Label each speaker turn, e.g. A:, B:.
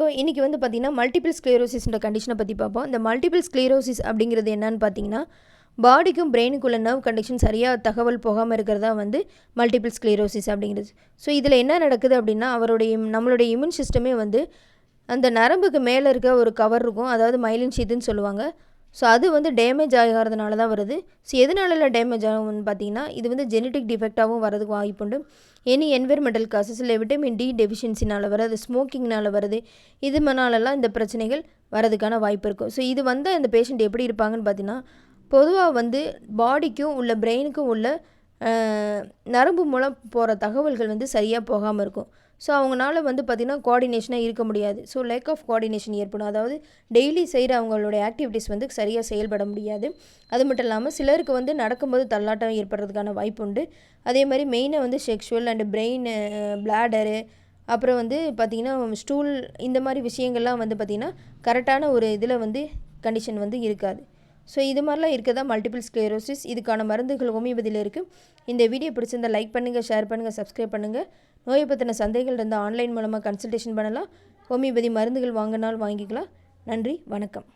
A: வணக்கம். இன்னைக்கு வந்து பார்த்தீங்கன்னா, மல்டிபிள் ஸ்க்ளரோசிஸ்ன்ற கண்டிஷன பத்தி பார்ப்போம். இந்த மல்டிபிள் ஸ்க்ளரோசிஸ் அப்படிங்கிறது என்னன்னு பார்த்தீங்கன்னா, பாடிக்கும் பிரெயினுக்குள்ள நர்வ் கண்டக்ஷன் சரியா தகவல் போகாம இருக்கிறதா வந்து மல்டிபிள் ஸ்க்ளரோசிஸ் அப்படிங்கிறது. ஸோ இதில என்ன நடக்குது அப்படின்னா, நம்மளுடைய இம்யூன் சிஸ்டமே வந்து அந்த நரம்புக்கு மேலே இருக்க ஒரு கவர் இருக்கும். அதாவது மைலின் ஷீத்துன்னு சொல்லுவாங்க. ஸோ அது வந்து டேமேஜ் ஆகாதனால தான் வருது. ஸோ எதனால டேமேஜ் ஆகும்னு பார்த்தீங்கன்னா, இது வந்து ஜெனடிக் டிஃபெக்டாகவும் வரதுக்கு வாய்ப்புண்டு. எனி என்விரான்மெண்டல் காசஸ் இல்லை விட்டமின் டி டெஃபிஷியன்சினால் வருது, ஸ்மோக்கிங்னால் வருது, இது மனாலெல்லாம் இந்த பிரச்சனைகள் வரதுக்கான வாய்ப்பு இருக்கும். ஸோ இது வந்தால் இந்த பேஷண்ட் எப்படி இருப்பாங்கன்னு பார்த்தீங்கன்னா, பொதுவாக வந்து பாடிக்கும் உள்ள பிரெயினுக்கும் உள்ள நரம்பு மூலம் போகிற தகவல்கள் வந்து சரியாக போகாமல் இருக்கும். ஸோ அவங்களால வந்து பார்த்திங்கன்னா கோஆர்டினேஷனாக இருக்க முடியாது. ஸோ லேக் ஆஃப் கோஆர்டினேஷன் ஏற்படும். அதாவது டெய்லி செய்கிற அவங்களுடைய ஆக்டிவிட்டீஸ் வந்து சரியாக செயல்பட முடியாது. அது மட்டும் இல்லாமல் சிலருக்கு வந்து நடக்கும்போது தள்ளாட்டம் ஏற்படுறதுக்கான வாய்ப்பு உண்டு. அதே மாதிரி மெயினாக வந்து செக்ஷுவல் அண்டு பிரெயின், பிளாடரு, அப்புறம் வந்து பார்த்திங்கன்னா ஸ்டூல், இந்த மாதிரி விஷயங்கள்லாம் வந்து பார்த்திங்கன்னா கரெக்டான ஒரு இதில் வந்து கண்டிஷன் வந்து இருக்காது. ஸோ இது மாதிரிலாம் இருக்கதா மல்டிபிள் ஸ்க்ளரோசிஸ். இதுக்கான மருந்துகள் ஹோமியோபதியில் இருக்குது. இந்த வீடியோ பிடிச்சிருந்தால் லைக் பண்ணுங்கள், ஷேர் பண்ணுங்கள், சப்ஸ்கிரைப் பண்ணுங்கள். நோயை பற்றின சந்தேகங்கள் இருந்தால் ஆன்லைன் மூலமாக கன்சல்டேஷன் பண்ணலாம். ஹோமியோபதி மருந்துகள் வாங்கினாலும் வாங்கிக்கலாம். நன்றி, வணக்கம்.